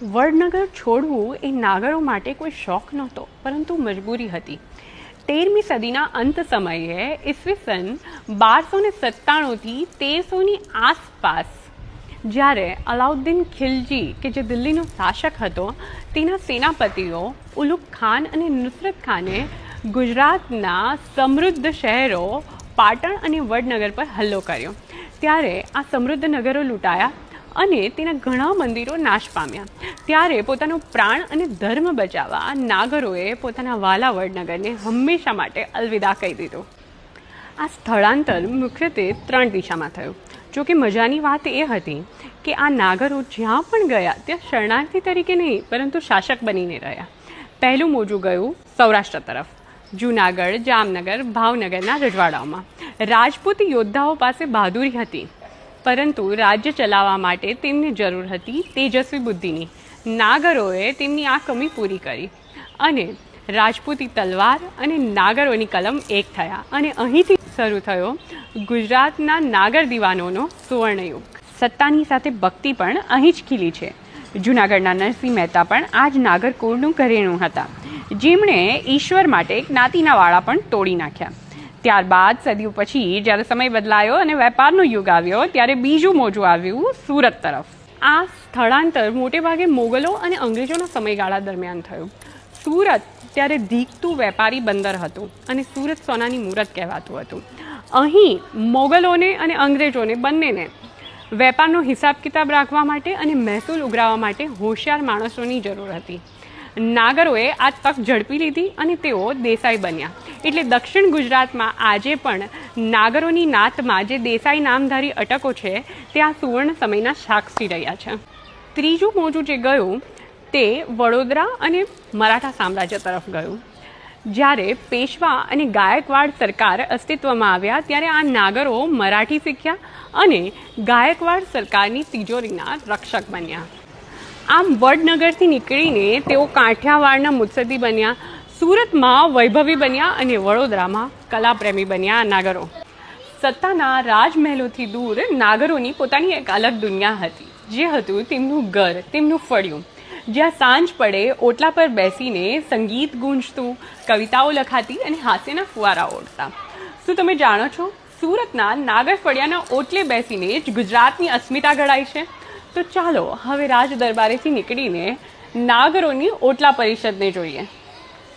વડનગર છોડવું એ નાગરો માટે કોઈ શોખ નહોતો, પરંતુ મજબૂરી હતી. 13મી સદીના અંત સમયે ઈસવીસન 1297થી 1300ની આસપાસ જ્યારે અલાઉદ્દીન ખિલજી કે જે દિલ્હીનો શાસક હતો તેના સેનાપતિઓ ઉલુગ ખાન અને નુસરત ખાને ગુજરાતના સમૃદ્ધ શહેરો પાટણ અને વડનગર પર હુમલો કર્યો. ત્યારે આ સમૃદ્ધ નગરો લૂંટાયા અને તેના ઘણા મંદિરો નાશ પામ્યા. ત્યારે પોતાનો પ્રાણ અને ધર્મ બચાવવા નાગરોએ પોતાના વાલા વડનગરને હંમેશા માટે અલવિદા કહી દીધું. આ સ્થળાંતર મુખ્યત્વે 3 દિશામાં થયું. જોકે મજાની વાત એ હતી કે આ નાગરો જ્યાં પણ ગયા ત્યાં શરણાર્થી તરીકે નહીં પરંતુ શાસક બનીને રહ્યા. પહેલું મોજું ગયું સૌરાષ્ટ્ર તરફ, જૂનાગઢ, જામનગર, ભાવનગરના રજવાડાઓમાં. રાજપૂત યોદ્ધાઓ પાસે બહાદુરી હતી, પરંતુ રાજ્ય ચલાવવા માટે તેમને જરૂર હતી તેજસ્વી બુદ્ધિની. નાગરોએ તેમની આ કમી પૂરી કરી અને રાજપૂતી તલવાર અને નાગરોની કલમ એક થયા અને અહીંથી શરૂ થયો ગુજરાતના નાગર દિવાનોનો સુવર્ણયુગ. સત્તાની સાથે ભક્તિ પણ અહીં જ ખીલી છે. જૂનાગઢના નરસિંહ મહેતા પણ આ જ નાગરકુળનું ઘરેણું હતા, જેમણે ઈશ્વર માટે જ્ઞાતિના વાળા પણ તોડી નાખ્યા. ત્યારબાદ સદીઓ પછી જ્યારે સમય બદલાયો અને વેપારનો યુગ આવ્યો ત્યારે બીજું મોજું આવ્યું સુરત તરફ. આ સ્થળાંતર મોટેભાગે મોગલો અને અંગ્રેજોના સમયગાળા દરમિયાન થયું. સુરત ત્યારે ધીકતું વેપારી બંદર હતું અને સુરત સોનાની મૂરત કહેવાતું હતું. અહીં મોગલોને અને અંગ્રેજોને બંનેને વેપારનો હિસાબ કિતાબ રાખવા માટે અને મહેસૂલ ઉઘરાવવા માટે હોશિયાર માણસોની જરૂર હતી. નાગરોએ આ તક ઝડપી લીધી અને તેઓ દેસાઈ બન્યા. એટલે દક્ષિણ ગુજરાતમાં આજે પણ નાગરોની નાતમાં જે દેસાઈ નામધારી અટકો છે તે આ સુવર્ણ સમયના સાક્ષી રહ્યા છે. ત્રીજું મોજું જે ગયું તે વડોદરા અને મરાઠા સામ્રાજ્ય તરફ ગયું. જ્યારે પેશવા અને ગાયકવાડ સરકાર અસ્તિત્વમાં આવ્યા ત્યારે આ નાગરો મરાઠી શીખ્યા અને ગાયકવાડ સરકારની તિજોરીના રક્ષક બન્યા. આમ વડનગરથી નીકળીને તેઓ કાઠિયાવાડના મુત્સદ્દી બન્યા, સુરતમાં વૈભવી બન્યા અને વડોદરામાં કલાપ્રેમી બન્યા નાગરો. સત્તાના રાજમહેલોથી દૂર નાગરોની પોતાની એક અલગ દુનિયા હતી, જે હતું તેમનું ઘર, તેમનું ફળિયું, જ્યાં સાંજ પડે ઓટલા પર બેસીને સંગીત ગૂંજતું, કવિતાઓ લખાતી અને હાસ્યના ફુવારા ઓળતા. શું તમે જાણો છો, સુરતના નાગર ફળિયાના ઓટલે બેસીને જ ગુજરાતની અસ્મિતા ઘડાય છે? તો ચાલો હવે રાજ દરબારેથી નીકળીને નાગરોની ઓટલા પરિષદને જોઈએ.